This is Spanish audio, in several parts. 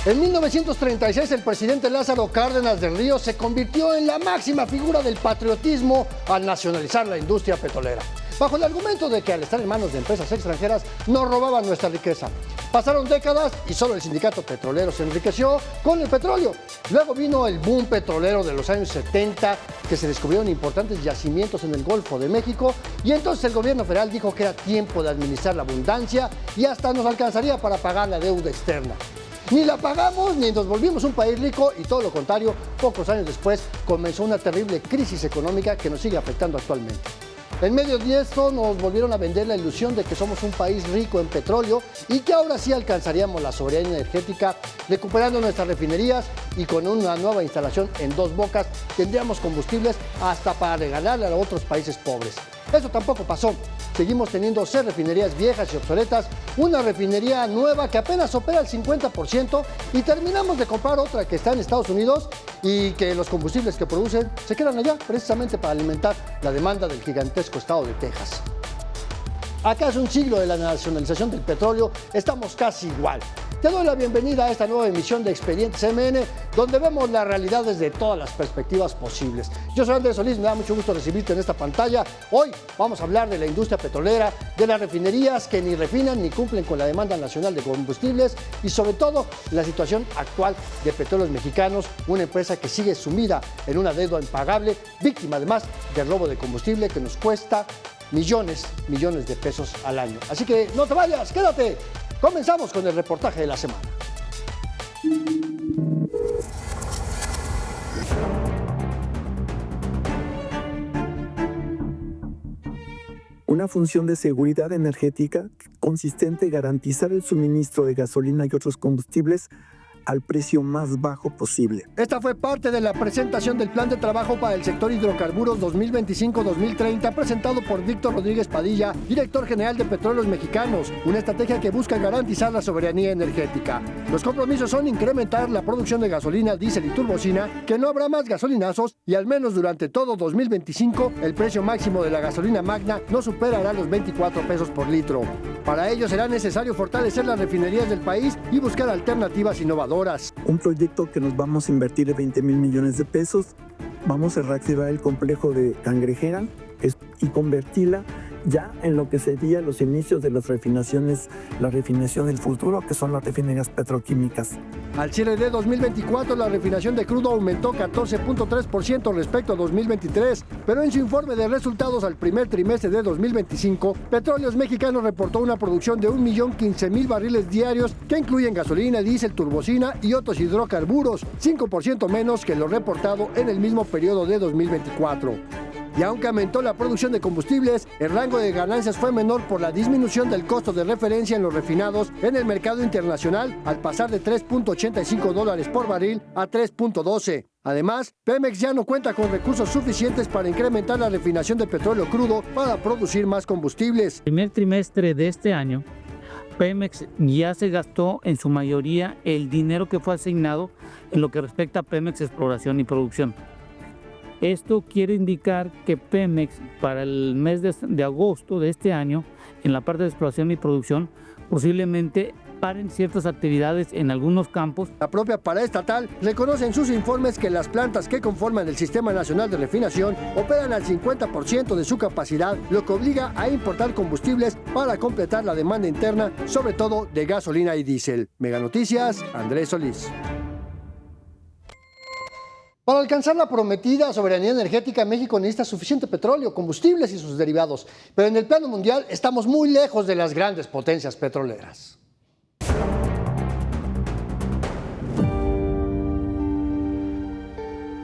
En 1936, el presidente Lázaro Cárdenas del Río se convirtió en la máxima figura del patriotismo al nacionalizar la industria petrolera, bajo el argumento de que al estar en manos de empresas extranjeras nos robaban nuestra riqueza. Pasaron décadas y solo el sindicato petrolero se enriqueció con el petróleo. Luego vino el boom petrolero de los años 70, que se descubrieron importantes yacimientos en el Golfo de México, y entonces el gobierno federal dijo que era tiempo de administrar la abundancia y hasta nos alcanzaría para pagar la deuda externa. Ni la pagamos ni nos volvimos un país rico, y todo lo contrario, pocos años después comenzó una terrible crisis económica que nos sigue afectando actualmente. En medio de esto nos volvieron a vender la ilusión de que somos un país rico en petróleo y que ahora sí alcanzaríamos la soberanía energética, recuperando nuestras refinerías, y con una nueva instalación en Dos Bocas tendríamos combustibles hasta para regalarle a otros países pobres. Eso tampoco pasó. Seguimos teniendo 6 refinerías viejas y obsoletas, una refinería nueva que apenas opera el 50%, y terminamos de comprar otra que está en Estados Unidos y que los combustibles que producen se quedan allá precisamente para alimentar la demanda del gigantesco estado de Texas. A casi un siglo de la nacionalización del petróleo, estamos casi igual. Te doy la bienvenida a esta nueva emisión de Expedientes MN, donde vemos la realidad desde todas las perspectivas posibles. Yo soy Andrés Solís, me da mucho gusto recibirte en esta pantalla. Hoy vamos a hablar de la industria petrolera, de las refinerías que ni refinan ni cumplen con la demanda nacional de combustibles, y sobre todo la situación actual de Petróleos Mexicanos, una empresa que sigue sumida en una deuda impagable, víctima además del robo de combustible que nos cuesta millones de pesos al año. Así que no te vayas, quédate. Comenzamos con el reportaje de la semana. Una función de seguridad energética consistente en garantizar el suministro de gasolina y otros combustibles al precio más bajo posible. Esta fue parte de la presentación del Plan de Trabajo para el Sector Hidrocarburos 2025-2030, presentado por Víctor Rodríguez Padilla, director general de Petróleos Mexicanos, una estrategia que busca garantizar la soberanía energética. Los compromisos son incrementar la producción de gasolina, diésel y turbocina, que no habrá más gasolinazos, y al menos durante todo 2025 el precio máximo de la gasolina magna no superará los 24 pesos por litro. Para ello será necesario fortalecer las refinerías del país y buscar alternativas innovadoras. Un proyecto que nos vamos a invertir de 20,000 millones de pesos. Vamos a reactivar el complejo de Cangrejera y convertirla ya en lo que serían los inicios de las refinaciones, la refinación del futuro, que son las refinerías petroquímicas. Al cierre de 2024, la refinación de crudo aumentó 14.3% respecto a 2023, pero en su informe de resultados al primer trimestre de 2025, Petróleos Mexicanos reportó una producción de 1.015.000 barriles diarios que incluyen gasolina, diésel, turbocina y otros hidrocarburos, 5% menos que lo reportado en el mismo periodo de 2024. Y aunque aumentó la producción de combustibles, el rango de ganancias fue menor por la disminución del costo de referencia en los refinados en el mercado internacional, al pasar de $3.85 por barril a 3.12. Además, Pemex ya no cuenta con recursos suficientes para incrementar la refinación de petróleo crudo para producir más combustibles. El primer trimestre de este año, Pemex ya se gastó en su mayoría el dinero que fue asignado en lo que respecta a Pemex Exploración y Producción. Esto quiere indicar que Pemex para el mes de agosto de este año, en la parte de exploración y producción, posiblemente paren ciertas actividades en algunos campos. La propia paraestatal reconoce en sus informes que las plantas que conforman el Sistema Nacional de Refinación operan al 50% de su capacidad, lo que obliga a importar combustibles para completar la demanda interna, sobre todo de gasolina y diésel. Mega Noticias, Andrés Solís. Para alcanzar la prometida soberanía energética, México necesita suficiente petróleo, combustibles y sus derivados. Pero en el plano mundial estamos muy lejos de las grandes potencias petroleras.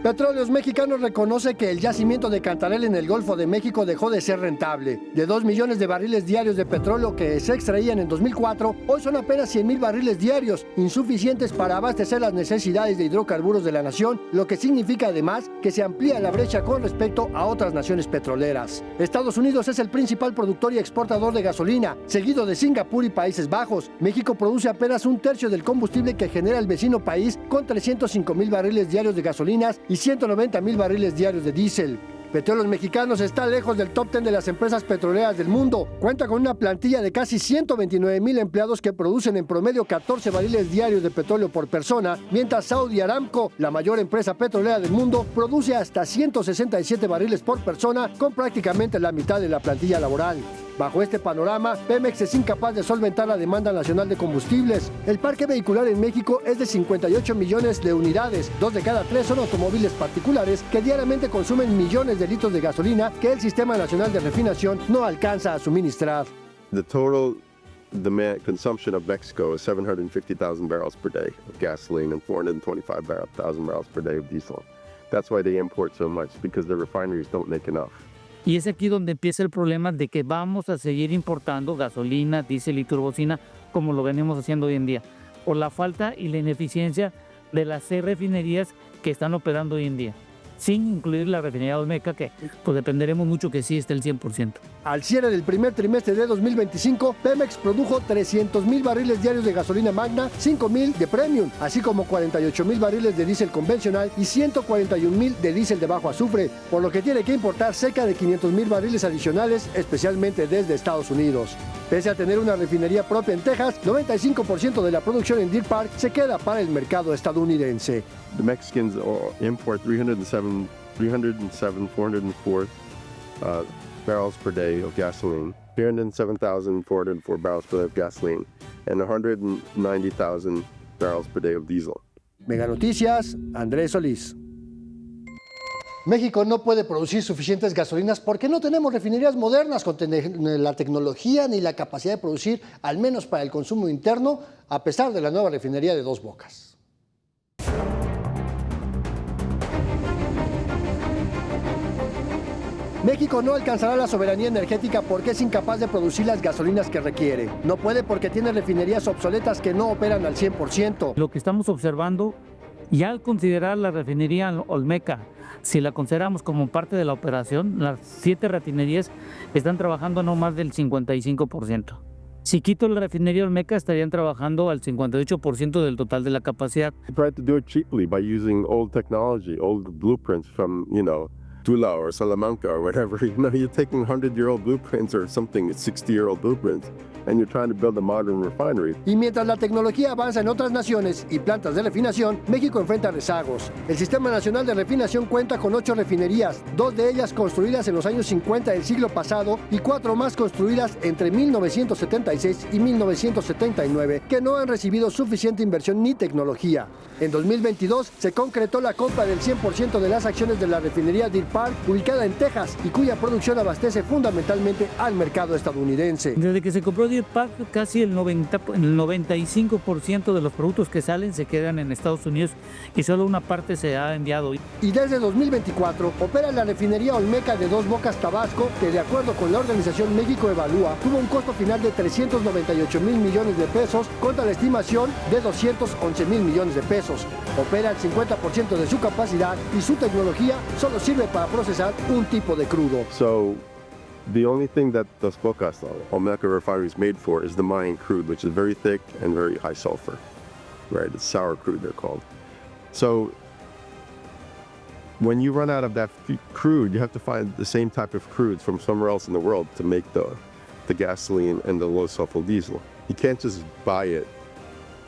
Petróleos Mexicanos reconoce que el yacimiento de Cantarell en el Golfo de México dejó de ser rentable. De 2 millones de barriles diarios de petróleo que se extraían en 2004, hoy son apenas 100,000 barriles diarios, insuficientes para abastecer las necesidades de hidrocarburos de la nación, lo que significa además que se amplía la brecha con respecto a otras naciones petroleras. Estados Unidos es el principal productor y exportador de gasolina, seguido de Singapur y Países Bajos. México produce apenas 1/3 del combustible que genera el vecino país, con 305,000 barriles diarios de gasolinas y 190,000 barriles diarios de diésel. Petróleos Mexicanos está lejos del top 10 de las empresas petroleras del mundo. Cuenta con una plantilla de casi 129,000 empleados que producen en promedio 14 barriles diarios de petróleo por persona, mientras Saudi Aramco, la mayor empresa petrolera del mundo, produce hasta 167 barriles por persona, con prácticamente la mitad de la plantilla laboral. Bajo este panorama, Pemex es incapaz de solventar la demanda nacional de combustibles. El parque vehicular en México es de 58 millones de unidades. 2 de cada 3 son automóviles particulares que diariamente consumen millones de litros de gasolina que el Sistema Nacional de Refinación no alcanza a suministrar. The total demand consumption of Mexico is 750,000 barrels per day of gasoline and 425,000 barrels per day of diesel. That's why they import so much, because the refineries don't make enough. Y es aquí donde empieza el problema de que vamos a seguir importando gasolina, diésel y turbocina como lo venimos haciendo hoy en día, por la falta y la ineficiencia de las 6 refinerías que están operando hoy en día, sin incluir la refinería Olmeca, que pues dependeremos mucho que sí esté el 100%. Al cierre del primer trimestre de 2025, Pemex produjo 300,000 barriles diarios de gasolina magna, 5,000 de premium, así como 48,000 barriles de diésel convencional y 141,000 de diésel de bajo azufre, por lo que tiene que importar cerca de 500,000 barriles adicionales, especialmente desde Estados Unidos. Pese a tener una refinería propia en Texas, 95% de la producción en Deer Park se queda para el mercado estadounidense. The Mexicans import 404 barrels per day of gasoline, 307,404 barrels per day of gasoline, and 190,000 barrels per day of diesel. Mega Noticias, Andrés Solís. México no puede producir suficientes gasolinas porque no tenemos refinerías modernas con la tecnología ni la capacidad de producir, al menos para el consumo interno, a pesar de la nueva refinería de Dos Bocas. México no alcanzará la soberanía energética porque es incapaz de producir las gasolinas que requiere. No puede porque tiene refinerías obsoletas que no operan al 100%. Lo que estamos observando, ya al considerar la refinería Olmeca, si la consideramos como parte de la operación, las 7 refinerías están trabajando no más del 55%. Si quito la refinería Olmeca, estarían trabajando al 58% del total de la capacidad. They tried to do it cheaply by using old technology, old blueprints from, Tula or Salamanca or whatever. You're taking 100-year-old blueprints or something, 60-year-old blueprints, and you're trying to build a modern refinery. Y mientras la tecnología avanza en otras naciones y plantas de refinación, México enfrenta rezagos. El Sistema Nacional de Refinación cuenta con 8 refinerías, 2 de ellas construidas en los años 50 del siglo pasado y 4 más construidas entre 1976 y 1979, que no han recibido suficiente inversión ni tecnología. En 2022 se concretó la compra del 100% de las acciones de la refinería Deer Park, ubicada en Texas, y cuya producción abastece fundamentalmente al mercado estadounidense. Desde que se compró Deer Park, casi el 95% de los productos que salen se quedan en Estados Unidos y solo una parte se ha enviado. Y desde 2024 opera la refinería Olmeca de Dos Bocas, Tabasco, que de acuerdo con la organización México Evalúa, tuvo un costo final de 398,000 millones de pesos contra la estimación de 211,000 millones de pesos. Opera el 50% de su capacidad y su tecnología solo sirve para procesar un tipo de crudo. So, the only thing that Dos Bocas Olmeca refinery is made for is the Mayan crude, which is very thick and very high sulfur. Right, it's sour crude, they're called. So, when you run out of that crude, you have to find the same type of crude from somewhere else in the world to make the gasoline and the low sulfur diesel. You can't just buy it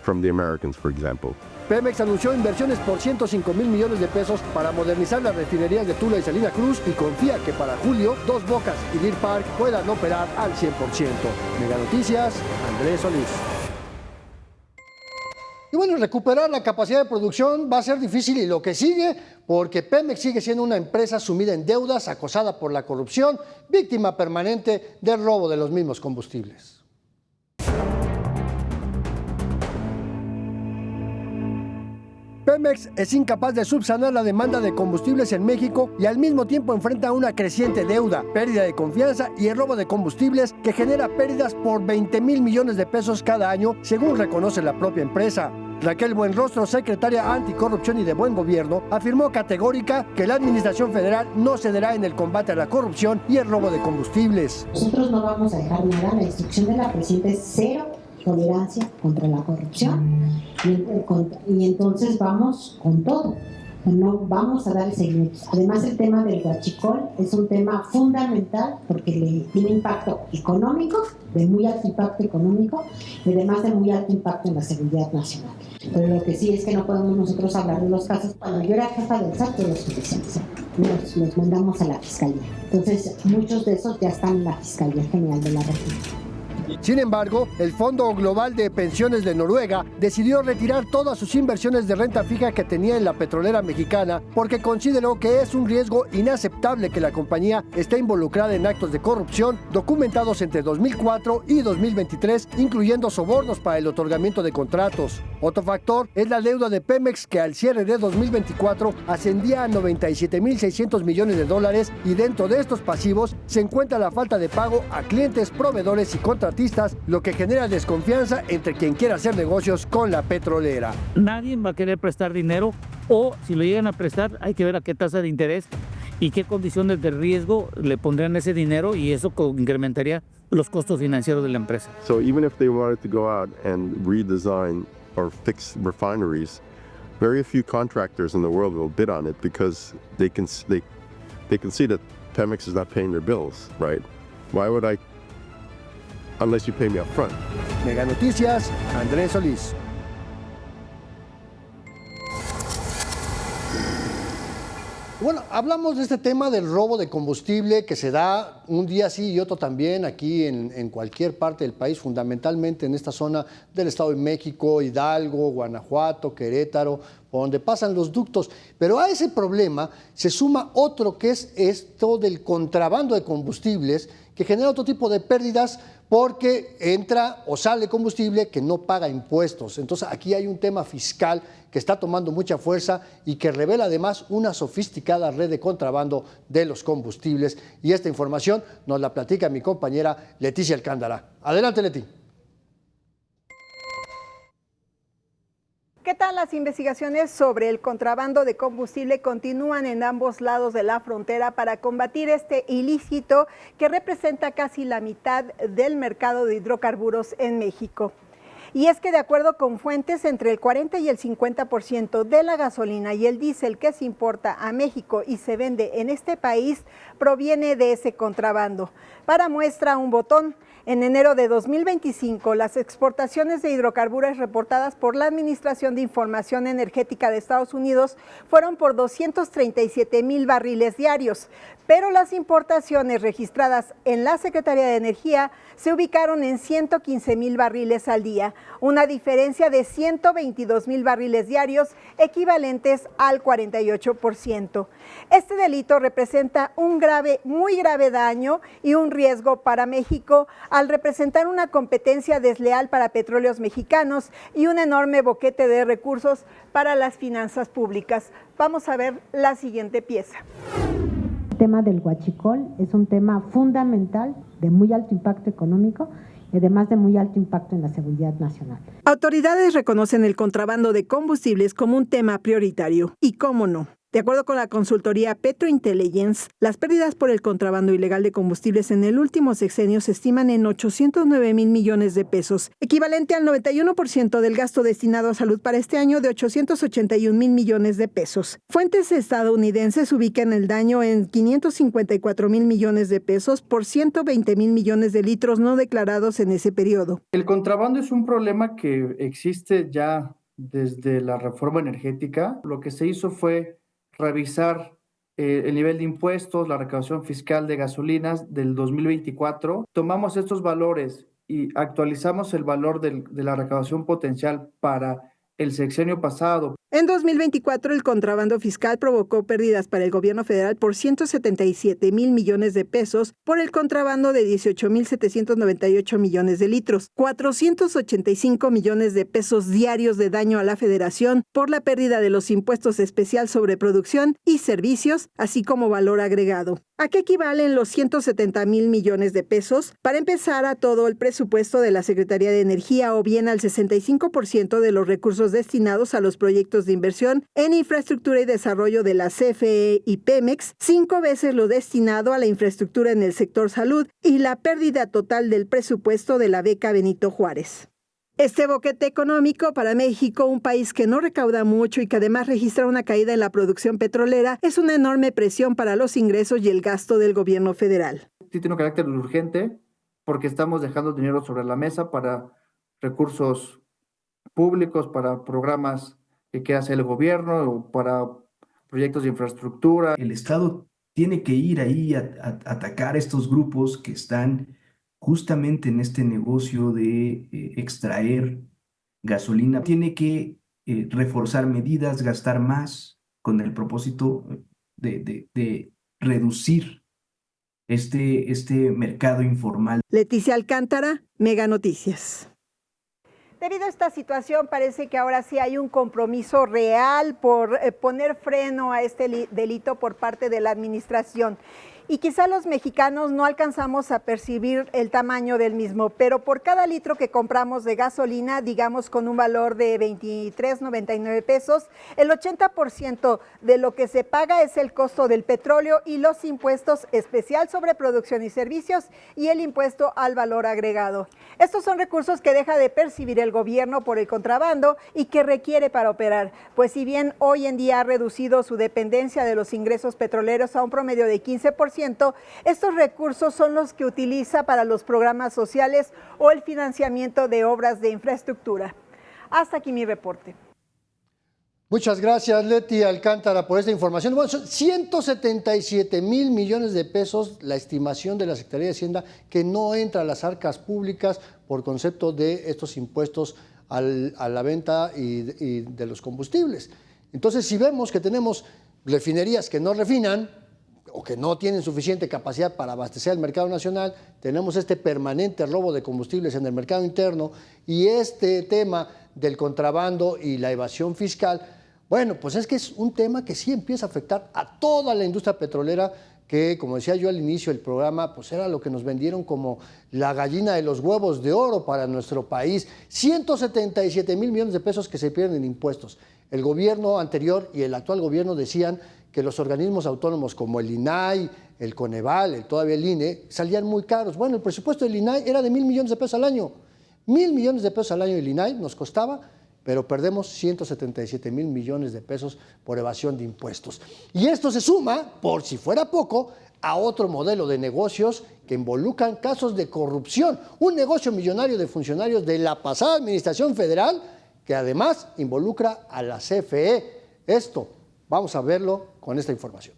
from the Americans, for example. Pemex anunció inversiones por 105,000 millones de pesos para modernizar las refinerías de Tula y Salina Cruz y confía que para julio Dos Bocas y Deer Park puedan operar al 100%. Mega Noticias, Andrés Solís. Y bueno, recuperar la capacidad de producción va a ser difícil y lo que sigue, porque Pemex sigue siendo una empresa sumida en deudas, acosada por la corrupción, víctima permanente del robo de los mismos combustibles. Pemex es incapaz de subsanar la demanda de combustibles en México y al mismo tiempo enfrenta una creciente deuda, pérdida de confianza y el robo de combustibles que genera pérdidas por 20,000 millones de pesos cada año, según reconoce la propia empresa. Raquel Buenrostro, secretaria anticorrupción y de buen gobierno, afirmó categórica que la administración federal no cederá en el combate a la corrupción y el robo de combustibles. Nosotros no vamos a dejar nada, la instrucción de la presidenta es cero tolerancia contra la corrupción y entonces vamos con todo. No vamos a dar seguimiento. Además, el tema del huachicol es un tema fundamental porque le tiene impacto económico, de muy alto impacto económico, y además de muy alto impacto en la seguridad nacional. Pero lo que sí es que no podemos nosotros hablar de los casos. Cuando yo era jefa del SAT, de los judiciales, los mandamos a la Fiscalía. Entonces, muchos de esos ya están en la Fiscalía General de la República. Sin embargo, el Fondo Global de Pensiones de Noruega decidió retirar todas sus inversiones de renta fija que tenía en la petrolera mexicana porque consideró que es un riesgo inaceptable que la compañía esté involucrada en actos de corrupción documentados entre 2004 y 2023, incluyendo sobornos para el otorgamiento de contratos. Otro factor es la deuda de Pemex, que al cierre de 2024 ascendía a $97,600 millones, y dentro de estos pasivos se encuentra la falta de pago a clientes, proveedores y contratistas, lo que genera desconfianza entre quien quiera hacer negocios con la petrolera. Nadie va a querer prestar dinero, o si lo llegan a prestar hay que ver a qué tasa de interés y qué condiciones de riesgo le pondrían ese dinero, y eso incrementaría los costos financieros de la empresa. So even if they wanted to go out and redesign or fix refineries, very few contractors in the world will bid on it because they can see that Pemex is not paying their bills, right? Why would I, unless you pay me up front? Mega Noticias, Andrés Solís. Bueno, hablamos de este tema del robo de combustible que se da un día sí y otro también aquí en cualquier parte del país, fundamentalmente en esta zona del Estado de México, Hidalgo, Guanajuato, Querétaro, por donde pasan los ductos. Pero a ese problema se suma otro, que es esto del contrabando de combustibles, que genera otro tipo de pérdidas porque entra o sale combustible que no paga impuestos. Entonces aquí hay un tema fiscal que está tomando mucha fuerza y que revela además una sofisticada red de contrabando de los combustibles. Y esta información nos la platica mi compañera Leticia Alcántara. Adelante, Leti. ¿Qué tal? Las investigaciones sobre el contrabando de combustible continúan en ambos lados de la frontera para combatir este ilícito que representa casi la mitad del mercado de hidrocarburos en México. Y es que de acuerdo con fuentes, entre el 40 y el 50% de la gasolina y el diésel que se importa a México y se vende en este país proviene de ese contrabando. Para muestra, un botón. En enero de 2025, las exportaciones de hidrocarburos reportadas por la Administración de Información Energética de Estados Unidos fueron por 237,000 barriles diarios, pero las importaciones registradas en la Secretaría de Energía se ubicaron en 115,000 barriles al día, una diferencia de 122,000 barriles diarios, equivalentes al 48%. Este delito representa un muy grave daño y un riesgo para México, al representar una competencia desleal para petróleos mexicanos y un enorme boquete de recursos para las finanzas públicas. Vamos a ver la siguiente pieza. El tema del huachicol es un tema fundamental de muy alto impacto económico y además de muy alto impacto en la seguridad nacional. Autoridades reconocen el contrabando de combustibles como un tema prioritario. ¿Y cómo no? De acuerdo con la consultoría Petrointelligence, las pérdidas por el contrabando ilegal de combustibles en el último sexenio se estiman en 809,000 millones de pesos, equivalente al 91% del gasto destinado a salud para este año de 881,000 millones de pesos. Fuentes estadounidenses ubican el daño en 554,000 millones de pesos por 120,000 millones de litros no declarados en ese periodo. El contrabando es un problema que existe ya desde la reforma energética. Lo que se hizo fue revisar el nivel de impuestos, la recaudación fiscal de gasolinas del 2024. Tomamos estos valores y actualizamos el valor de la recaudación potencial para el sexenio pasado. En 2024, el contrabando fiscal provocó pérdidas para el gobierno federal por 177,000 millones de pesos por el contrabando de 18,798 millones de litros, 485 millones de pesos diarios de daño a la federación por la pérdida de los impuestos especial sobre producción y servicios, así como valor agregado. ¿A qué equivalen los 170,000 millones de pesos? Para empezar, a todo el presupuesto de la Secretaría de Energía, o bien al 65% de los recursos destinados a los proyectos de inversión en infraestructura y desarrollo de la CFE y Pemex, 5 veces lo destinado a la infraestructura en el sector salud y la pérdida total del presupuesto de la beca Benito Juárez. Este boquete económico para México, un país que no recauda mucho y que además registra una caída en la producción petrolera, es una enorme presión para los ingresos y el gasto del gobierno federal. Sí tiene un carácter urgente porque estamos dejando dinero sobre la mesa para recursos públicos, para programas que quiera hacer el gobierno o para proyectos de infraestructura. El Estado tiene que ir ahí a atacar a estos grupos que están justamente en este negocio de extraer gasolina. Tiene que reforzar medidas, gastar más con el propósito de reducir este mercado informal. Leticia Alcántara, Mega Noticias. Debido a esta situación, parece que ahora sí hay un compromiso real por poner freno a este delito por parte de la administración. Y quizá los mexicanos no alcanzamos a percibir el tamaño del mismo, pero por cada litro que compramos de gasolina, digamos con un valor de 23.99 pesos, el 80% de lo que se paga es el costo del petróleo y los impuestos especial sobre producción y servicios y el impuesto al valor agregado. Estos son recursos que deja de percibir el gobierno por el contrabando y que requiere para operar, pues si bien hoy en día ha reducido su dependencia de los ingresos petroleros a un promedio de 15%, estos recursos son los que utiliza para los programas sociales o el financiamiento de obras de infraestructura. Hasta aquí mi reporte. Muchas gracias, Leti Alcántara, por esta información. Bueno, son 177 mil millones de pesos la estimación de la Secretaría de Hacienda que no entra a las arcas públicas por concepto de estos impuestos a la venta y de los combustibles. Entonces, si vemos que tenemos refinerías que no refinan, o que no tienen suficiente capacidad para abastecer al mercado nacional, tenemos este permanente robo de combustibles en el mercado interno y este tema del contrabando y la evasión fiscal, bueno, pues es que es un tema que sí empieza a afectar a toda la industria petrolera que, como decía yo al inicio del programa, pues era lo que nos vendieron como la gallina de los huevos de oro para nuestro país. 177 mil millones de pesos que se pierden en impuestos. El gobierno anterior y el actual gobierno decían que los organismos autónomos como el INAI, el Coneval, todavía el INE, salían muy caros. Bueno, el presupuesto del INAI era de 1,000 millones de pesos al año. 1,000 millones de pesos al año el INAI nos costaba, pero perdemos 177 mil millones de pesos por evasión de impuestos. Y esto se suma, por si fuera poco, a otro modelo de negocios que involucran casos de corrupción. Un negocio millonario de funcionarios de la pasada administración federal que además involucra a la CFE. Esto, vamos a verlo con esta información.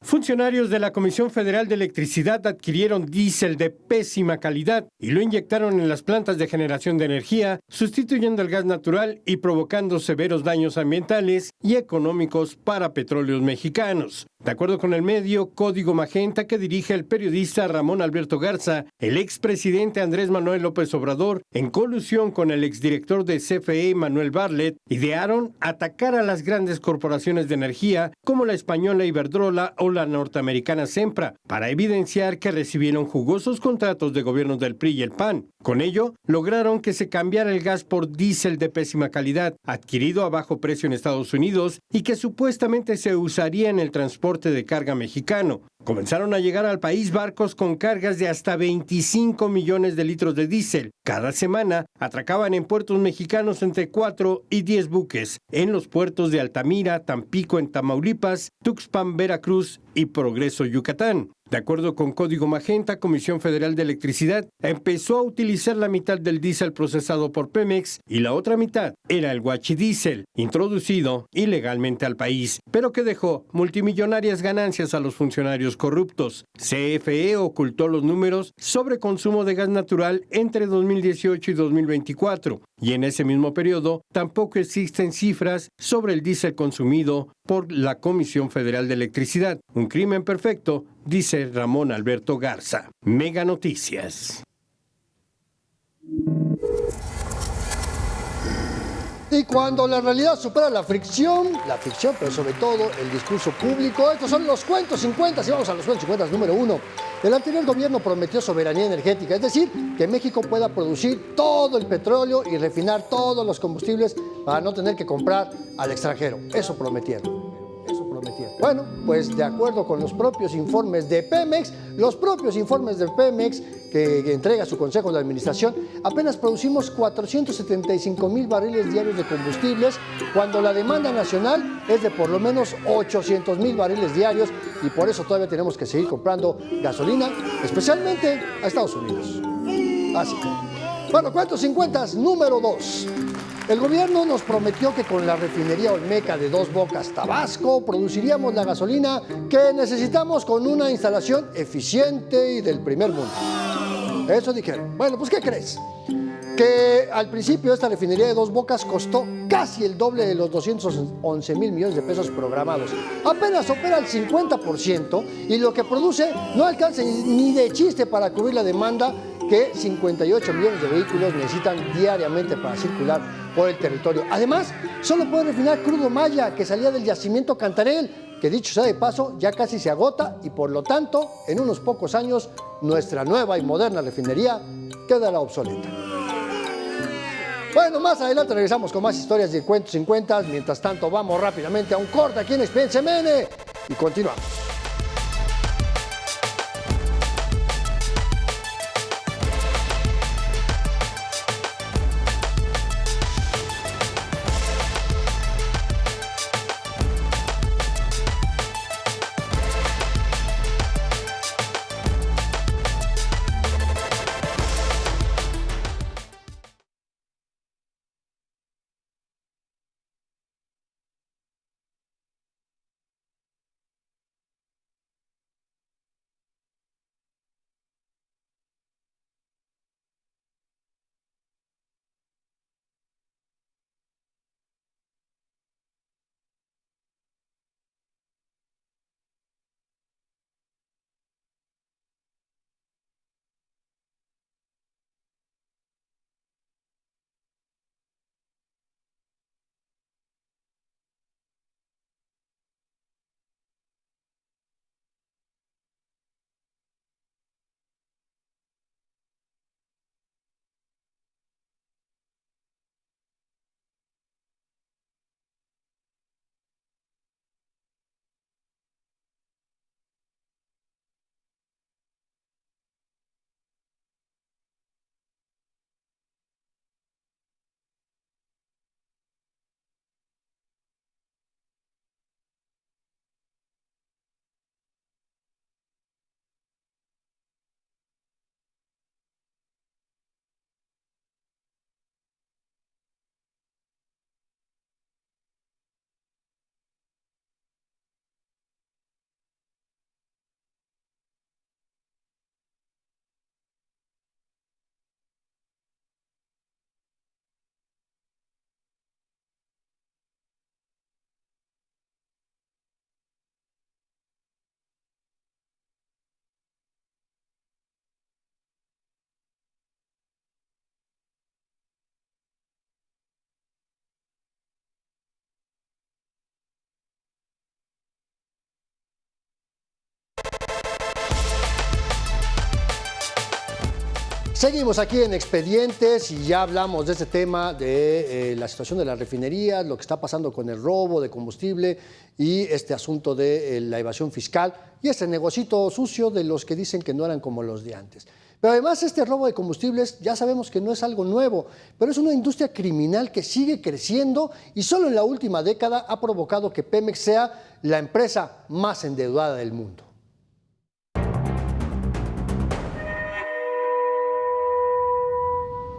Funcionarios de la Comisión Federal de Electricidad adquirieron diésel de pésima calidad y lo inyectaron en las plantas de generación de energía, sustituyendo el gas natural y provocando severos daños ambientales y económicos para petróleos mexicanos. De acuerdo con el medio Código Magenta que dirige el periodista Ramón Alberto Garza, el expresidente Andrés Manuel López Obrador, en colusión con el exdirector de CFE Manuel Bartlett, idearon atacar a las grandes corporaciones de energía como la española Iberdrola o la norteamericana Sempra, para evidenciar que recibieron jugosos contratos de gobiernos del PRI y el PAN. Con ello, lograron que se cambiara el gas por diésel de pésima calidad, adquirido a bajo precio en Estados Unidos y que supuestamente se usaría en el transporte de carga mexicano. Comenzaron a llegar al país barcos con cargas de hasta 25 millones de litros de diésel. Cada semana atracaban en puertos mexicanos entre 4 y 10 buques, en los puertos de Altamira, Tampico en Tamaulipas, Tuxpan, Veracruz y Progreso, Yucatán. De acuerdo con Código Magenta, Comisión Federal de Electricidad empezó a utilizar la mitad del diésel procesado por Pemex y la otra mitad era el guachidiesel, introducido ilegalmente al país, pero que dejó multimillonarias ganancias a los funcionarios corruptos. CFE ocultó los números sobre consumo de gas natural entre 2018 y 2024, y en ese mismo periodo tampoco existen cifras sobre el diésel consumido por la Comisión Federal de Electricidad. Un crimen perfecto, dice Ramón Alberto Garza. Mega Noticias. Y cuando la realidad supera la ficción, pero sobre todo el discurso público, estos son los cuentos 50, y vamos a los cuentos 50 número 1. El anterior gobierno prometió soberanía energética, es decir, que México pueda producir todo el petróleo y refinar todos los combustibles para no tener que comprar al extranjero. Eso prometieron. Bueno, pues de acuerdo con los propios informes de Pemex, que entrega su consejo de administración, apenas producimos 475,000 barriles diarios de combustibles, cuando la demanda nacional es de por lo menos 800,000 barriles diarios, y por eso todavía tenemos que seguir comprando gasolina, especialmente a Estados Unidos. Así. Bueno, cuentos 50, número 2. El gobierno nos prometió que con la refinería Olmeca de Dos Bocas, Tabasco, produciríamos la gasolina que necesitamos con una instalación eficiente y del primer mundo. Eso dijeron. Bueno, pues ¿qué crees? Que al principio esta refinería de Dos Bocas costó casi el doble de los 211,000 millones de pesos programados. Apenas opera el 50% y lo que produce no alcanza ni de chiste para cubrir la demanda que 58 millones de vehículos necesitan diariamente para circular por el territorio. Además, solo puede refinar crudo maya que salía del yacimiento Cantarell, que dicho sea de paso, ya casi se agota y por lo tanto, en unos pocos años, nuestra nueva y moderna refinería quedará obsoleta. Bueno, más adelante regresamos con más historias de Cuentos 50. Mientras tanto, vamos rápidamente a un corte aquí en Expediente CMN y continuamos. Seguimos aquí en Expedientes y ya hablamos de este tema de la situación de las refinerías, lo que está pasando con el robo de combustible y este asunto de la evasión fiscal y este negocito sucio de los que dicen que no eran como los de antes. Pero además este robo de combustibles ya sabemos que no es algo nuevo, pero es una industria criminal que sigue creciendo y solo en la última década ha provocado que Pemex sea la empresa más endeudada del mundo.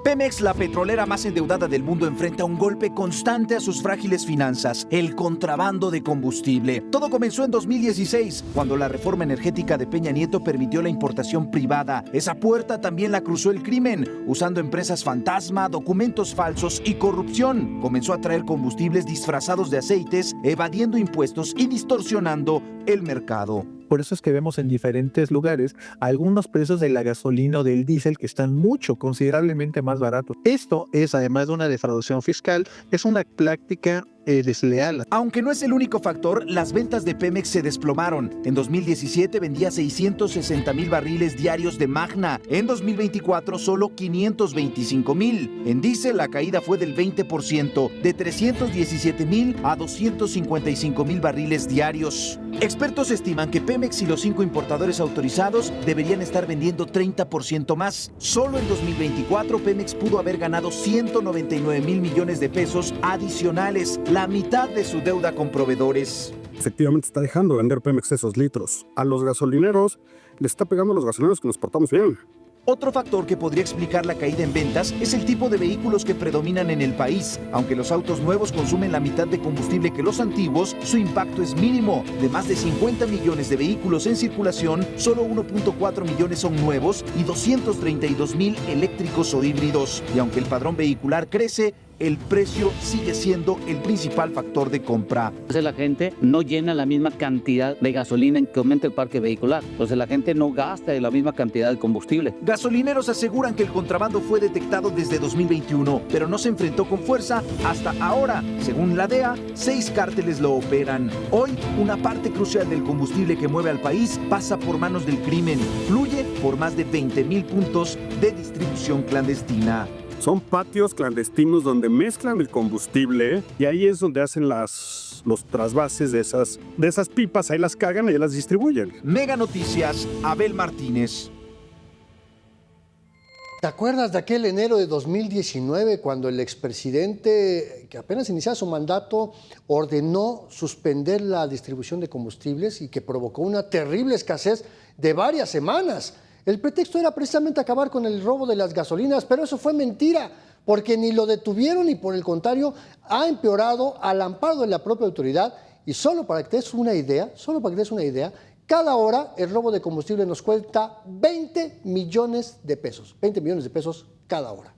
Pemex, la petrolera más endeudada del mundo, enfrenta un golpe constante a sus frágiles finanzas, el contrabando de combustible. Todo comenzó en 2016, cuando la reforma energética de Peña Nieto permitió la importación privada. Esa puerta también la cruzó el crimen, usando empresas fantasma, documentos falsos y corrupción. Comenzó a traer combustibles disfrazados de aceites, evadiendo impuestos y distorsionando el mercado. Por eso es que vemos en diferentes lugares algunos precios de la gasolina o del diésel que están considerablemente más baratos. Esto es, además de una defraudación fiscal, es una práctica desleal. Aunque no es el único factor, las ventas de Pemex se desplomaron. En 2017 vendía 660,000 barriles diarios de Magna. En 2024 solo 525,000. En diésel la caída fue del 20%, de 317,000 a 255,000 barriles diarios. Expertos estiman que Pemex y los 5 importadores autorizados deberían estar vendiendo 30% más. Solo en 2024 Pemex pudo haber ganado 199,000 millones de pesos adicionales, la mitad de su deuda con proveedores. Efectivamente está dejando de vender Pemex esos litros. A los gasolineros les está pegando a los gasolineros que nos portamos bien. Otro factor que podría explicar la caída en ventas es el tipo de vehículos que predominan en el país. Aunque los autos nuevos consumen la mitad de combustible que los antiguos, su impacto es mínimo. De más de 50 millones de vehículos en circulación, solo 1.4 millones son nuevos y 232,000 eléctricos o híbridos. Y aunque el padrón vehicular crece, el precio sigue siendo el principal factor de compra. Entonces la gente no llena la misma cantidad de gasolina en que aumenta el parque vehicular. Entonces la gente no gasta la misma cantidad de combustible. Gasolineros aseguran que el contrabando fue detectado desde 2021, pero no se enfrentó con fuerza hasta ahora. Según la DEA, 6 cárteles lo operan. Hoy, una parte crucial del combustible que mueve al país pasa por manos del crimen. Fluye por más de 20,000 puntos de distribución clandestina. Son patios clandestinos donde mezclan el combustible y ahí es donde hacen los trasvases de esas pipas, ahí las cargan y las distribuyen. Mega Noticias, Abel Martínez. ¿Te acuerdas de aquel enero de 2019 cuando el expresidente, que apenas iniciaba su mandato, ordenó suspender la distribución de combustibles y que provocó una terrible escasez de varias semanas? El pretexto era precisamente acabar con el robo de las gasolinas, pero eso fue mentira, porque ni lo detuvieron ni por el contrario ha empeorado al amparo de la propia autoridad. Y solo para que te des una idea, cada hora el robo de combustible nos cuesta 20 millones de pesos. 20 millones de pesos cada hora.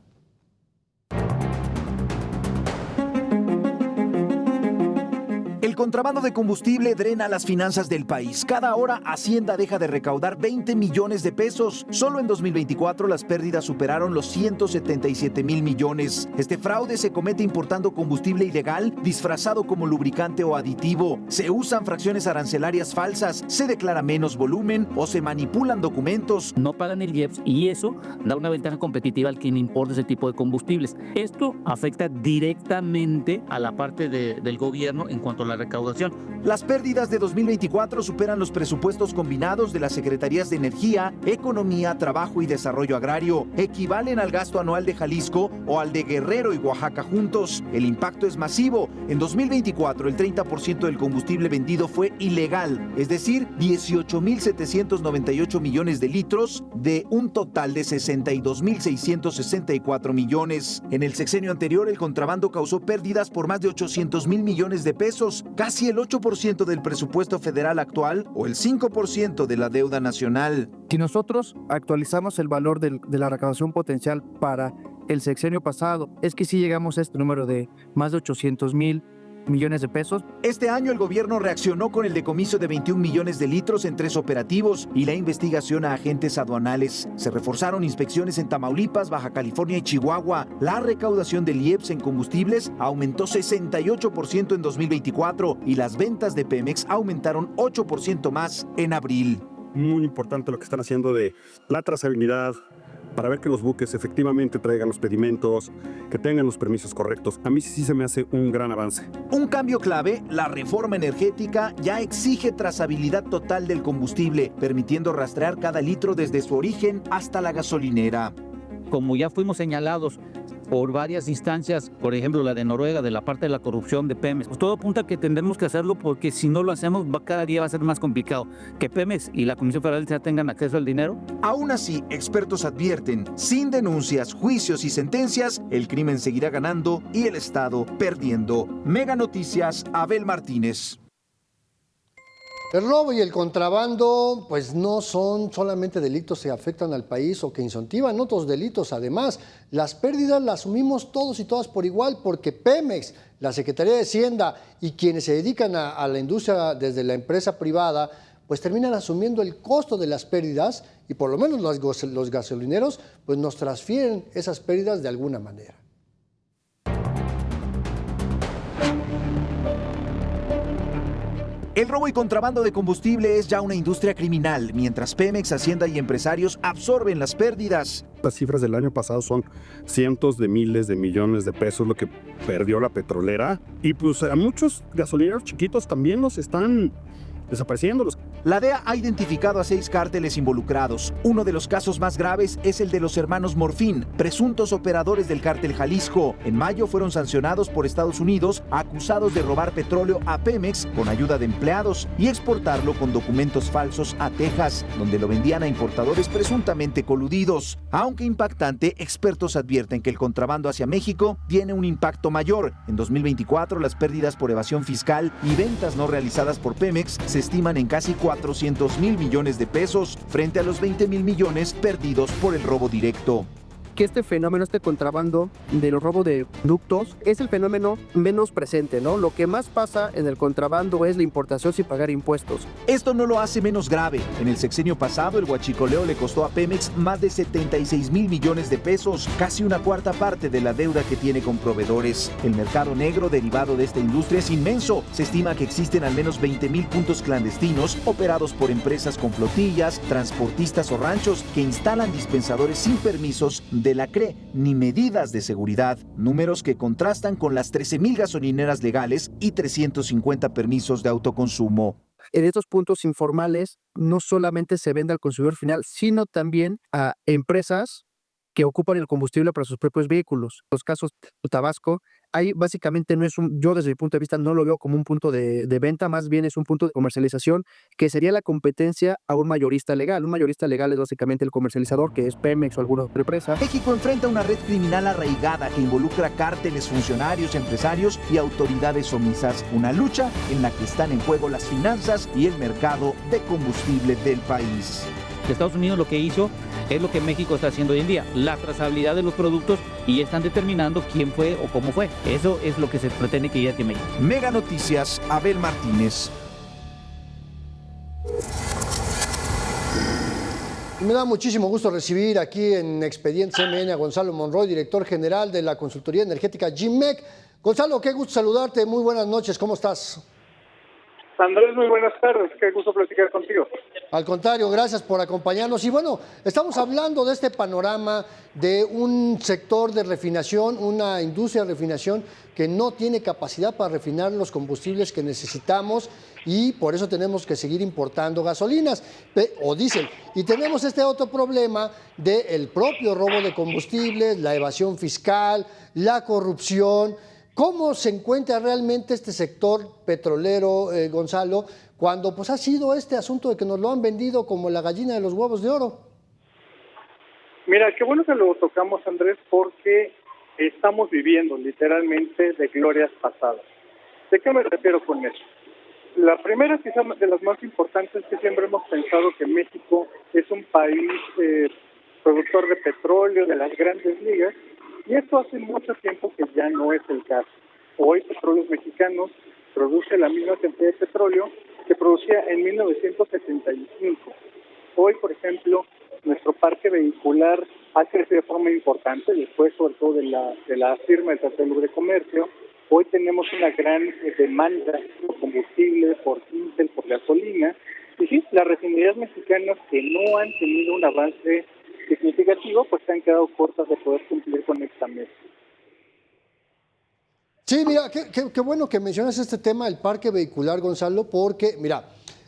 El contrabando de combustible drena las finanzas del país. Cada hora Hacienda deja de recaudar 20 millones de pesos. Solo en 2024 las pérdidas superaron los 177,000 millones. Este fraude se comete importando combustible ilegal disfrazado como lubricante o aditivo. Se usan fracciones arancelarias falsas, se declara menos volumen o se manipulan documentos. No pagan el IEPS y eso da una ventaja competitiva al quien importa ese tipo de combustibles. Esto afecta directamente a la parte del gobierno en cuanto a la recaudación. Las pérdidas de 2024 superan los presupuestos combinados de las Secretarías de Energía, Economía, Trabajo y Desarrollo Agrario. Equivalen al gasto anual de Jalisco o al de Guerrero y Oaxaca juntos. El impacto es masivo. En 2024, el 30% del combustible vendido fue ilegal, es decir, 18,798 millones de litros de un total de 62,664 millones. En el sexenio anterior, el contrabando causó pérdidas por más de 800,000 millones de pesos, casi el 8% del presupuesto federal actual o el 5% de la deuda nacional. Si nosotros actualizamos el valor de la recaudación potencial para el sexenio pasado, es que sí llegamos a este número de más de 800,000 millones de pesos. Este año el gobierno reaccionó con el decomiso de 21 millones de litros en 3 operativos y la investigación a agentes aduanales. Se reforzaron inspecciones en Tamaulipas, Baja California y Chihuahua. La recaudación del IEPS en combustibles aumentó 68% en 2024 y las ventas de Pemex aumentaron 8% más en abril. Muy importante lo que están haciendo de la trazabilidad, para ver que los buques efectivamente traigan los pedimentos, que tengan los permisos correctos. A mí sí se me hace un gran avance. Un cambio clave, la reforma energética ya exige trazabilidad total del combustible, permitiendo rastrear cada litro desde su origen hasta la gasolinera. Como ya fuimos señalados por varias instancias, por ejemplo la de Noruega, de la parte de la corrupción de Pemex, pues todo apunta a que tendremos que hacerlo porque si no lo hacemos cada día va a ser más complicado. Que Pemex y la Comisión Federal ya tengan acceso al dinero. Aún así, expertos advierten, sin denuncias, juicios y sentencias, el crimen seguirá ganando y el Estado perdiendo. Mega Noticias, Abel Martínez. El robo y el contrabando pues no son solamente delitos que afectan al país o que incentivan otros delitos. Además, las pérdidas las asumimos todos y todas por igual porque Pemex, la Secretaría de Hacienda y quienes se dedican a la industria desde la empresa privada pues terminan asumiendo el costo de las pérdidas y por lo menos los gasolineros pues nos transfieren esas pérdidas de alguna manera. El robo y contrabando de combustible es ya una industria criminal, mientras Pemex, Hacienda y empresarios absorben las pérdidas. Las cifras del año pasado son cientos de miles de millones de pesos lo que perdió la petrolera. Y pues a muchos gasolineros chiquitos también los están desapareciendo. La DEA ha identificado a 6 cárteles involucrados. Uno de los casos más graves es el de los hermanos Morfín, presuntos operadores del cártel Jalisco. En mayo fueron sancionados por Estados Unidos, acusados de robar petróleo a Pemex con ayuda de empleados y exportarlo con documentos falsos a Texas, donde lo vendían a importadores presuntamente coludidos. Aunque impactante, expertos advierten que el contrabando hacia México tiene un impacto mayor. En 2024, las pérdidas por evasión fiscal y ventas no realizadas por Pemex se estiman en casi 400,000 millones de pesos, frente a los 20,000 millones perdidos por el robo directo. Que este fenómeno, este contrabando del robo de ductos, es el fenómeno menos presente, ¿no? Lo que más pasa en el contrabando es la importación sin pagar impuestos. Esto no lo hace menos grave. En el sexenio pasado, el huachicoleo le costó a Pemex más de 76,000 millones de pesos, casi una cuarta parte de la deuda que tiene con proveedores. El mercado negro derivado de esta industria es inmenso. Se estima que existen al menos 20,000 puntos clandestinos operados por empresas con flotillas, transportistas o ranchos que instalan dispensadores sin permisos de la CRE ni medidas de seguridad, números que contrastan con las 13,000 gasolineras legales y 350 permisos de autoconsumo. En estos puntos informales no solamente se vende al consumidor final, sino también a empresas que ocupan el combustible para sus propios vehículos. Los casos de Tabasco, ahí básicamente no es yo desde mi punto de vista no lo veo como un punto de venta, más bien es un punto de comercialización que sería la competencia a un mayorista legal. Un mayorista legal es básicamente el comercializador, que es Pemex o alguna otra empresa. México enfrenta una red criminal arraigada que involucra cárteles, funcionarios, empresarios y autoridades omisas. Una lucha en la que están en juego las finanzas y el mercado de combustible del país. Estados Unidos lo que hizo es lo que México está haciendo hoy en día, la trazabilidad de los productos, y están determinando quién fue o cómo fue. Eso es lo que se pretende que llegue a México. Mega Noticias, Abel Martínez. Me da muchísimo gusto recibir aquí en Expediente CMN a Gonzalo Monroy, director general de la consultoría energética GIMEC. Gonzalo, qué gusto saludarte, muy buenas noches, ¿cómo estás? Andrés, muy buenas tardes, qué gusto platicar contigo. Al contrario, gracias por acompañarnos. Y bueno, estamos hablando de este panorama de un sector de refinación, una industria de refinación que no tiene capacidad para refinar los combustibles que necesitamos y por eso tenemos que seguir importando gasolinas o diésel. Y tenemos este otro problema del propio robo de combustibles, la evasión fiscal, la corrupción. ¿Cómo se encuentra realmente este sector petrolero, Gonzalo, cuando pues ha sido este asunto de que nos lo han vendido como la gallina de los huevos de oro? Mira, qué bueno que lo tocamos, Andrés, porque estamos viviendo literalmente de glorias pasadas. ¿De qué me refiero con eso? La primera, quizás de las más importantes, es que siempre hemos pensado que México es un país productor de petróleo, de las grandes ligas, y esto hace mucho tiempo que ya no es el caso. Hoy Petróleos Mexicanos produce la misma cantidad de petróleo que producía en 1975. Hoy, por ejemplo, nuestro parque vehicular ha crecido de forma importante, después sobre todo de la firma del Tratado de Libre Comercio. Hoy tenemos una gran demanda por combustible, por diésel, por gasolina. Y sí, las refinerías mexicanas que no han tenido un avance significativo, pues se han quedado cortas de poder cumplir con esta meta. Sí, mira, qué bueno que mencionas este tema del parque vehicular, Gonzalo, porque, mira,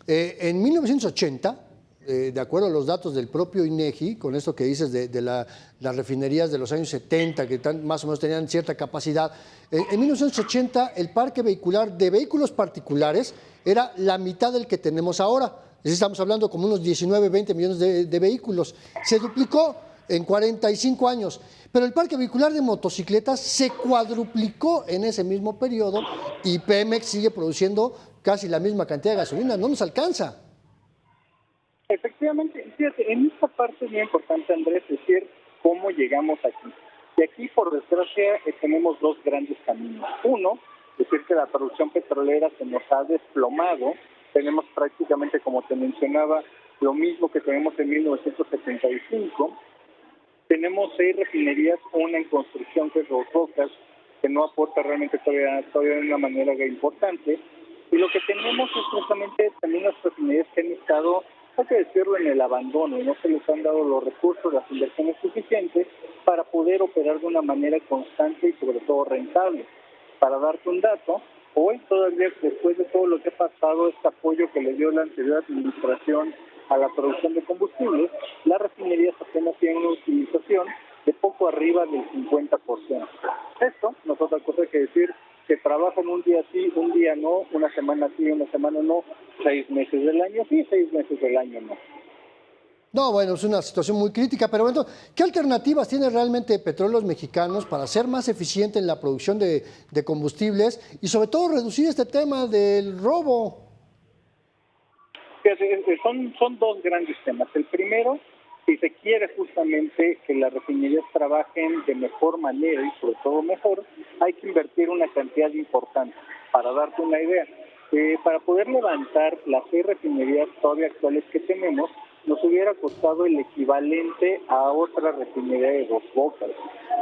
en 1980, de acuerdo a los datos del propio INEGI, con esto que dices de las refinerías de los años 70, que más o menos tenían cierta capacidad, en 1980 el parque vehicular de vehículos particulares era la mitad del que tenemos ahora. Estamos hablando como unos 19, 20 millones de vehículos. Se duplicó en 45 años. Pero el parque vehicular de motocicletas se cuadruplicó en ese mismo periodo y Pemex sigue produciendo casi la misma cantidad de gasolina. No nos alcanza. Efectivamente, fíjate, en esta parte es muy importante, Andrés, decir cómo llegamos aquí. Y aquí, por desgracia, tenemos dos grandes caminos. Uno, decir que la producción petrolera se nos ha desplomado. Tenemos prácticamente, como te mencionaba, lo mismo que tenemos en 1975. Tenemos 6 refinerías, una en construcción que es Dos Bocas, que no aporta realmente todavía de una manera importante. Y lo que tenemos es justamente también las refinerías que han estado, hay que decirlo, en el abandono, no se les han dado los recursos, las inversiones suficientes para poder operar de una manera constante y sobre todo rentable. Para darte un dato, hoy todavía después de todo lo que ha pasado, este apoyo que le dio la anterior administración a la producción de combustibles, las refinerías apenas tienen una utilización de poco arriba del 50%. Esto no es otra cosa que decir que trabajan un día sí, un día no, una semana sí, una semana no, 6 meses del año sí, 6 meses del año no. No, bueno, es una situación muy crítica, pero bueno, ¿qué alternativas tiene realmente Petróleos Mexicanos para ser más eficiente en la producción de combustibles y sobre todo reducir este tema del robo? Son dos grandes temas. El primero, si se quiere justamente que las refinerías trabajen de mejor manera y sobre todo mejor, hay que invertir una cantidad importante. Para darte una idea, para poder levantar las 6 refinerías todavía actuales que tenemos, nos hubiera costado el equivalente a otra refinería de Dos Bocas.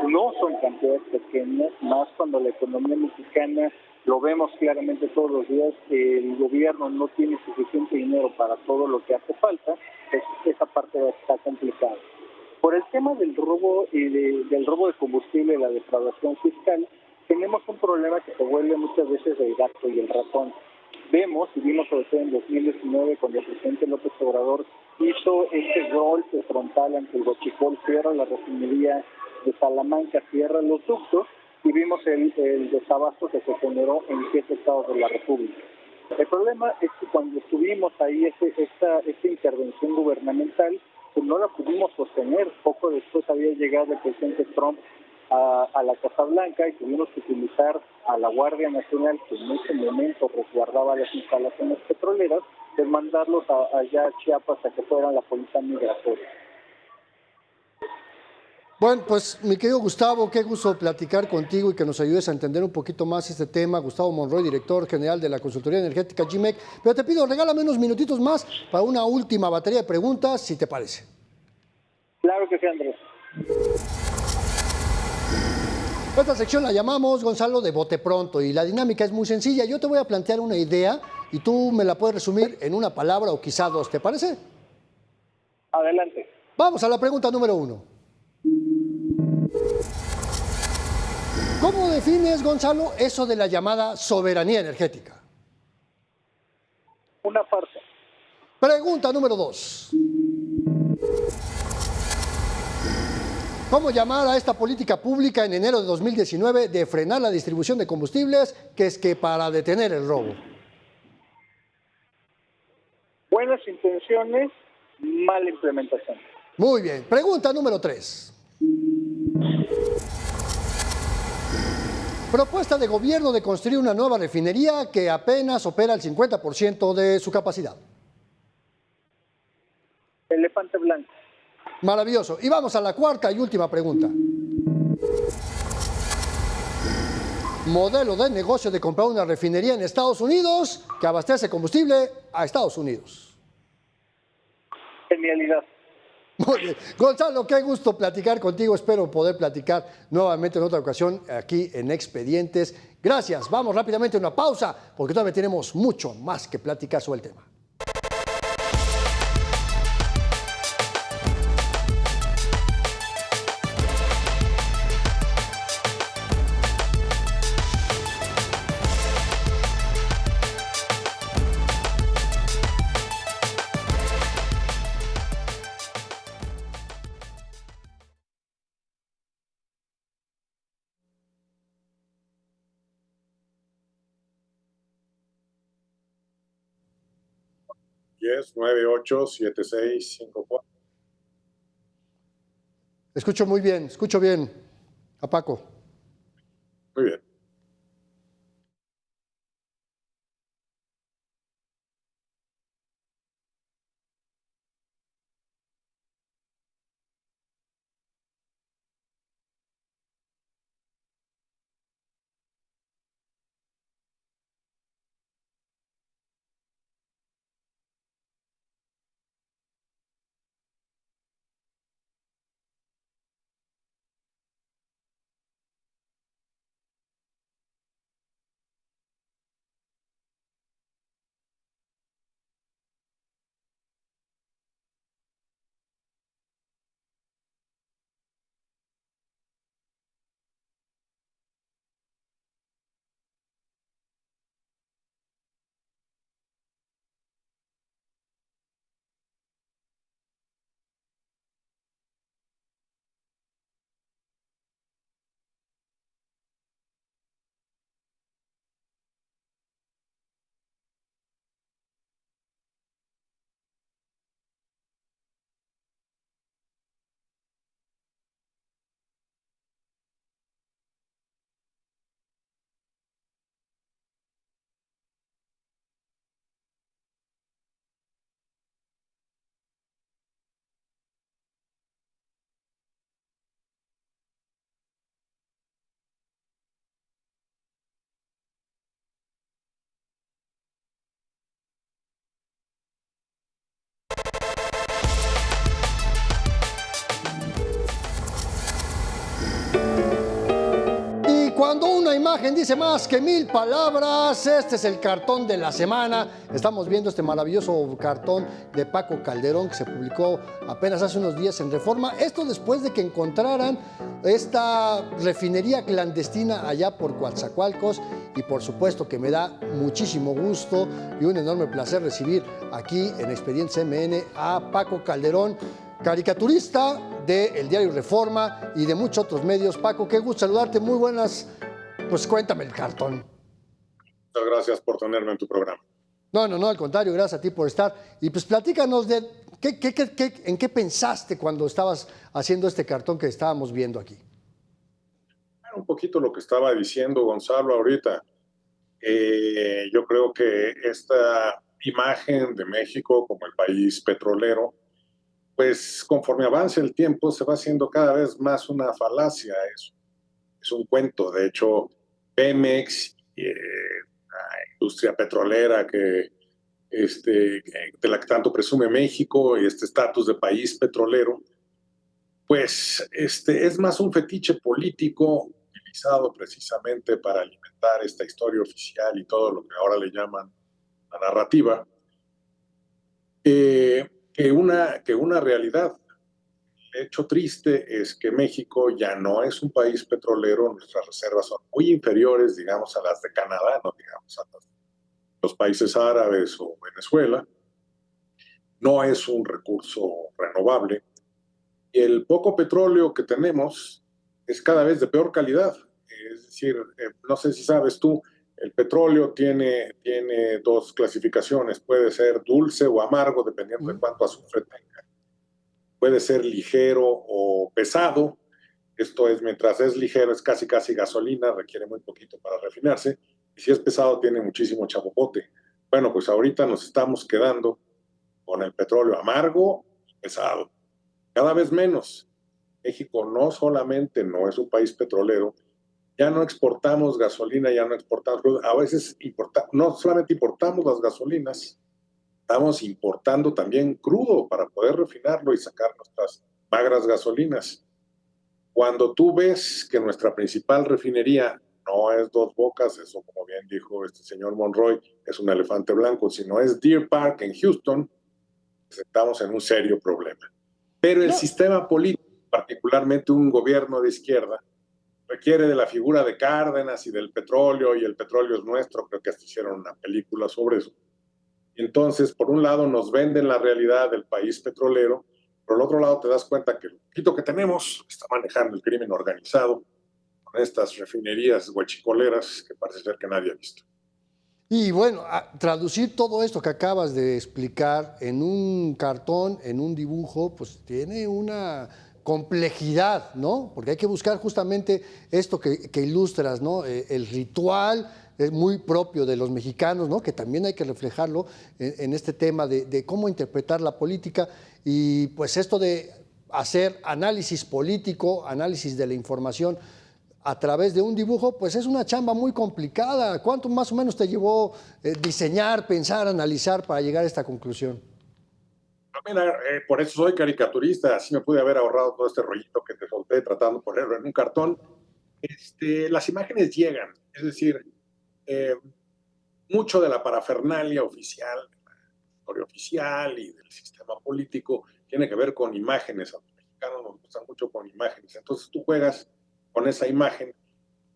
No son cantidades pequeñas, más cuando la economía mexicana, lo vemos claramente todos los días, el gobierno no tiene suficiente dinero para todo lo que hace falta, esa parte está complicada. Por el tema del robo del robo de combustible y la defraudación fiscal, tenemos un problema que se vuelve muchas veces el gato y el ratón. Vimos sobre todo en 2019 cuando el presidente López Obrador hizo este golpe frontal ante el huachicol, cierra la refinería de Salamanca, cierra los ductos y vimos el desabasto que se generó en 7 estados de la República. El problema es que cuando tuvimos ahí esta intervención gubernamental, pues no la pudimos sostener. Poco después había llegado el presidente Trump a la Casa Blanca y tuvimos que utilizar a la Guardia Nacional, que en ese momento resguardaba las instalaciones petroleras, de mandarlos allá a Chiapas a que fueran la policía migratoria. Bueno, pues mi querido Gustavo, qué gusto platicar contigo y que nos ayudes a entender un poquito más este tema. Gustavo Monroy, director general de la Consultoría Energética GMEC. Pero te pido, regálame unos minutitos más para una última batería de preguntas, si te parece. Claro que sí, Andrés. Esta sección la llamamos, Gonzalo, de bote pronto y la dinámica es muy sencilla. Yo te voy a plantear una idea y tú me la puedes resumir en una palabra o quizá dos, ¿te parece? Adelante. Vamos a la pregunta número 1. ¿Cómo defines, Gonzalo, eso de la llamada soberanía energética? Una farsa. Pregunta número 2. ¿Cómo llamar a esta política pública en enero de 2019 de frenar la distribución de combustibles, que es que para detener el robo? Buenas intenciones, mala implementación. Muy bien. Pregunta número 3. Propuesta de gobierno de construir una nueva refinería que apenas opera el 50% de su capacidad. Elefante blanco. Maravilloso. Y vamos a la cuarta y última pregunta. Modelo de negocio de comprar una refinería en Estados Unidos que abastece combustible a Estados Unidos. Genialidad. Muy bien. Gonzalo, qué gusto platicar contigo. Espero poder platicar nuevamente en otra ocasión aquí en Expedientes. Gracias. Vamos rápidamente a una pausa porque todavía tenemos mucho más que platicar sobre el tema. Yes, 987654. Escucho bien a Paco. Muy bien. imagen dice más que 1000 palabras. Este es el cartón de la semana. Estamos viendo este maravilloso cartón de Paco Calderón que se publicó apenas hace unos días en Reforma. Esto después de que encontraran esta refinería clandestina allá por Coatzacoalcos. Y por supuesto que me da muchísimo gusto y un enorme placer recibir aquí en Expediente CMN a Paco Calderón, caricaturista del diario Reforma y de muchos otros medios. Paco, qué gusto saludarte, muy buenas. Pues cuéntame el cartón. Muchas gracias por tenerme en tu programa. No, al contrario, gracias a ti por estar. Y pues platícanos de en qué pensaste cuando estabas haciendo este cartón que estábamos viendo aquí. Bueno, un poquito lo que estaba diciendo Gonzalo ahorita. Yo creo que esta imagen de México como el país petrolero, pues conforme avanza el tiempo se va haciendo cada vez más una falacia. Es un cuento. De hecho, Pemex, la industria petrolera de la que tanto presume México y este estatus de país petrolero, pues es más un fetiche político utilizado precisamente para alimentar esta historia oficial y todo lo que ahora le llaman la narrativa, que una realidad. El hecho triste es que México ya no es un país petrolero, nuestras reservas son muy inferiores, digamos, a las de Canadá, no digamos a los países árabes o Venezuela. No es un recurso renovable. Y el poco petróleo que tenemos es cada vez de peor calidad. Es decir, no sé si sabes tú, el petróleo tiene dos clasificaciones, puede ser dulce o amargo, dependiendo de cuánto azufre tenga. Puede ser ligero o pesado. Esto es, mientras es ligero, es casi gasolina, requiere muy poquito para refinarse. Y si es pesado, tiene muchísimo chapopote. Bueno, pues ahorita nos estamos quedando con el petróleo amargo y pesado. Cada vez menos. México no solamente no es un país petrolero, ya no exportamos gasolina, ya no exportamos, a veces no solamente importamos las gasolinas, estamos importando también crudo para poder refinarlo y sacar nuestras magras gasolinas. Cuando tú ves que nuestra principal refinería no es Dos Bocas, eso como bien dijo este señor Monroy, es un elefante blanco, sino es Deer Park en Houston, estamos en un serio problema. Pero el sistema político, particularmente un gobierno de izquierda, requiere de la figura de Cárdenas y del petróleo, y el petróleo es nuestro, creo que hasta hicieron una película sobre eso. Entonces, por un lado nos venden la realidad del país petrolero, por el otro lado te das cuenta que lo poquito que tenemos está manejando el crimen organizado con estas refinerías huachicoleras que parece ser que nadie ha visto. Y bueno, traducir todo esto que acabas de explicar en un cartón, en un dibujo, pues tiene una complejidad, ¿no? Porque hay que buscar justamente esto que ilustras, ¿no? El ritual es muy propio de los mexicanos, ¿no? Que también hay que reflejarlo en este tema de cómo interpretar la política y pues esto de hacer análisis político, análisis de la información a través de un dibujo, pues es una chamba muy complicada. ¿Cuánto más o menos te llevó diseñar, pensar, analizar para llegar a esta conclusión? Mira, por eso soy caricaturista, así me pude haber ahorrado todo este rollito que te solté tratando de ponerlo en un cartón. Las imágenes llegan, es decir, mucho de la parafernalia oficial, de la historia oficial y del sistema político tiene que ver con imágenes. A los mexicanos nos gustan mucho con imágenes. Entonces tú juegas con esa imagen.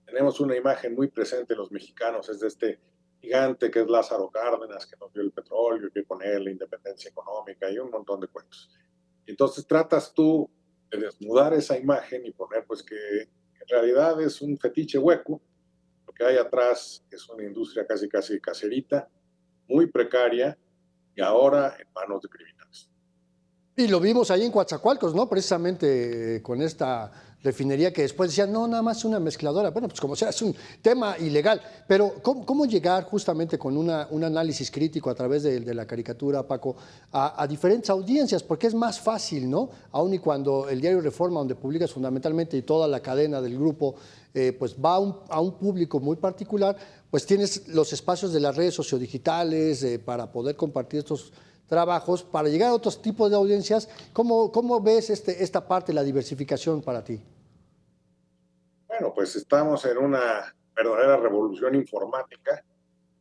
Tenemos una imagen muy presente los mexicanos, es de este gigante que es Lázaro Cárdenas, que nos dio el petróleo, que con él la independencia económica y un montón de cuentos. Entonces tratas tú de desnudar esa imagen y poner pues que en realidad es un fetiche hueco. Lo que hay atrás es una industria casi caserita, muy precaria y ahora en manos de criminales. Y lo vimos ahí en Coatzacoalcos, ¿no? Precisamente con esta refinería que después decían, no, nada más una mezcladora. Bueno, pues como sea, es un tema ilegal. Pero ¿cómo llegar justamente con un análisis crítico a través de la caricatura, Paco, a diferentes audiencias? Porque es más fácil, ¿no? Aun y cuando el diario Reforma, donde publicas fundamentalmente y toda la cadena del grupo, pues va a un público muy particular, pues tienes los espacios de las redes sociodigitales para poder compartir estos trabajos para llegar a otros tipos de audiencias. ¿Cómo ves esta parte, la diversificación para ti? Bueno, pues estamos en una verdadera revolución informática.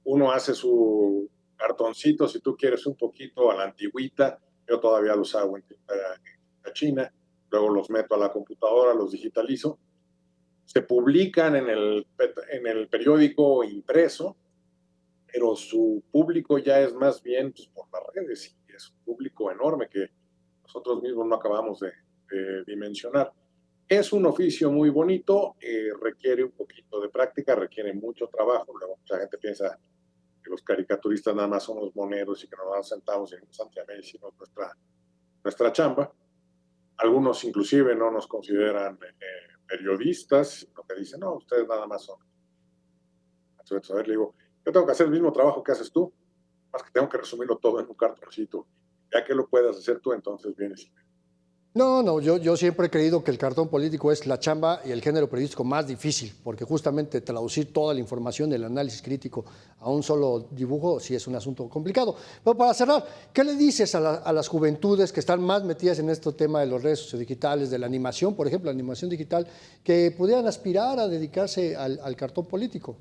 Uno hace su cartoncito, si tú quieres, un poquito a la antigüita. Yo todavía los hago en China, luego los meto a la computadora, los digitalizo. Se publican en el periódico impreso, pero su público ya es más bien pues, por las redes, y es un público enorme que nosotros mismos no acabamos de dimensionar. Es un oficio muy bonito, requiere un poquito de práctica, requiere mucho trabajo. Luego mucha gente piensa que los caricaturistas nada más somos moneros y que nos sentamos y Santiago hicimos nuestra chamba. Algunos inclusive no nos consideran periodistas, sino que dicen, no, ustedes nada más son. Entonces, a ver, le digo, yo tengo que hacer el mismo trabajo que haces tú, más que tengo que resumirlo todo en un cartoncito. Ya que lo puedas hacer tú, entonces vienes. No, yo siempre he creído que el cartón político es la chamba y el género periodístico más difícil, porque justamente traducir toda la información del análisis crítico a un solo dibujo sí es un asunto complicado. Pero para cerrar, ¿qué le dices a las juventudes que están más metidas en este tema de los redes sociodigitales, de la animación, por ejemplo, la animación digital, que pudieran aspirar a dedicarse al cartón político?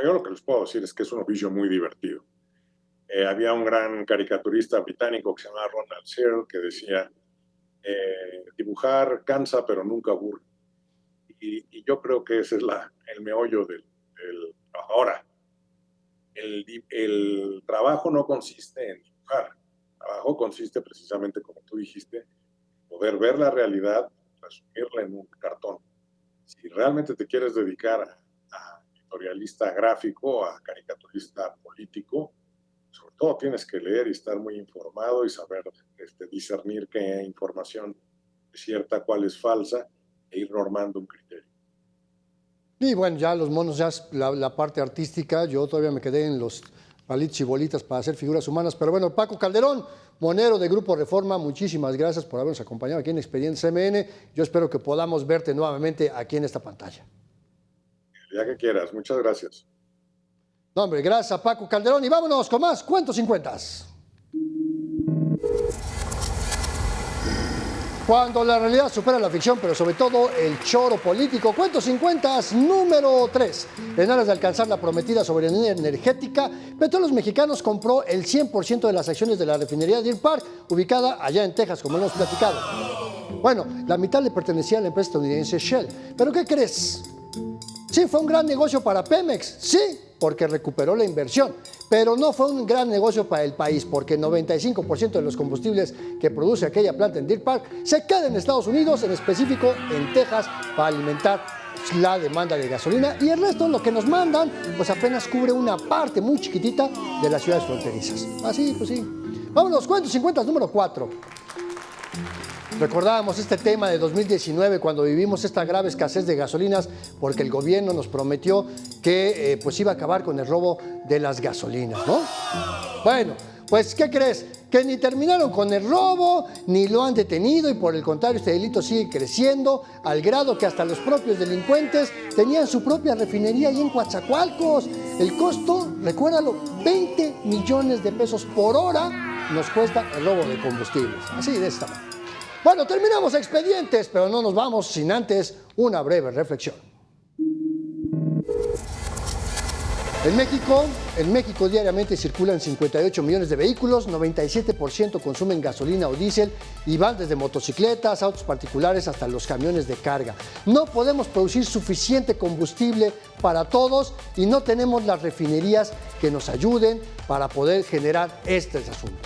Yo lo que les puedo decir es que es un oficio muy divertido. Había un gran caricaturista británico que se llamaba Ronald Searle que decía, dibujar cansa pero nunca aburre. Y yo creo que ese es el meollo del trabajo. Ahora, el trabajo no consiste en dibujar. El trabajo consiste precisamente, como tú dijiste, poder ver la realidad, resumirla en un cartón. Si realmente te quieres dedicar a editorialista gráfico, a caricaturista político, sobre todo tienes que leer y estar muy informado y saber discernir qué información es cierta, cuál es falsa, e ir normando un criterio. Y bueno, ya los monos, ya la parte artística, yo todavía me quedé en los palitos y bolitas para hacer figuras humanas, pero bueno, Paco Calderón, monero de Grupo Reforma, muchísimas gracias por habernos acompañado aquí en Expedientes CMN. Yo espero que podamos verte nuevamente aquí en esta pantalla. Ya que quieras, muchas gracias. No, hombre, gracias a Paco Calderón y vámonos con más Cuentos sin Cuentas. Cuando la realidad supera la ficción, pero sobre todo el choro político. Cuentos sin Cuentas número 3. En aras de alcanzar la prometida soberanía energética, Petróleos Mexicanos compró el 100% de las acciones de la refinería Deer Park, ubicada allá en Texas, como hemos platicado. Bueno, la mitad le pertenecía a la empresa estadounidense Shell. ¿Pero qué crees? Sí, fue un gran negocio para Pemex, sí, porque recuperó la inversión, pero no fue un gran negocio para el país, porque el 95% de los combustibles que produce aquella planta en Deer Park se queda en Estados Unidos, en específico en Texas, para alimentar la demanda de gasolina, y el resto, lo que nos mandan, pues apenas cubre una parte muy chiquitita de las ciudades fronterizas. Así, pues sí. Vámonos, Cuentos sin Cuentas número 4. Recordábamos este tema de 2019 cuando vivimos esta grave escasez de gasolinas porque el gobierno nos prometió que pues iba a acabar con el robo de las gasolinas, ¿no? Bueno, pues ¿qué crees? Que ni terminaron con el robo, ni lo han detenido y por el contrario este delito sigue creciendo al grado que hasta los propios delincuentes tenían su propia refinería ahí en Coatzacoalcos. El costo, recuérdalo, 20 millones de pesos por hora nos cuesta el robo de combustibles. Así de esta manera. Bueno, terminamos Expedientes, pero no nos vamos sin antes una breve reflexión. En México diariamente circulan 58 millones de vehículos, 97% consumen gasolina o diésel y van desde motocicletas, autos particulares hasta los camiones de carga. No podemos producir suficiente combustible para todos y no tenemos las refinerías que nos ayuden para poder generar este asunto.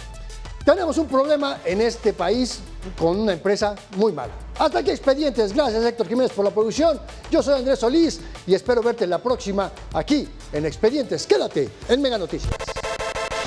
Tenemos un problema en este país con una empresa muy mala. Hasta aquí Expedientes. Gracias Héctor Jiménez por la producción. Yo soy Andrés Solís y espero verte la próxima aquí en Expedientes. Quédate en Mega Noticias.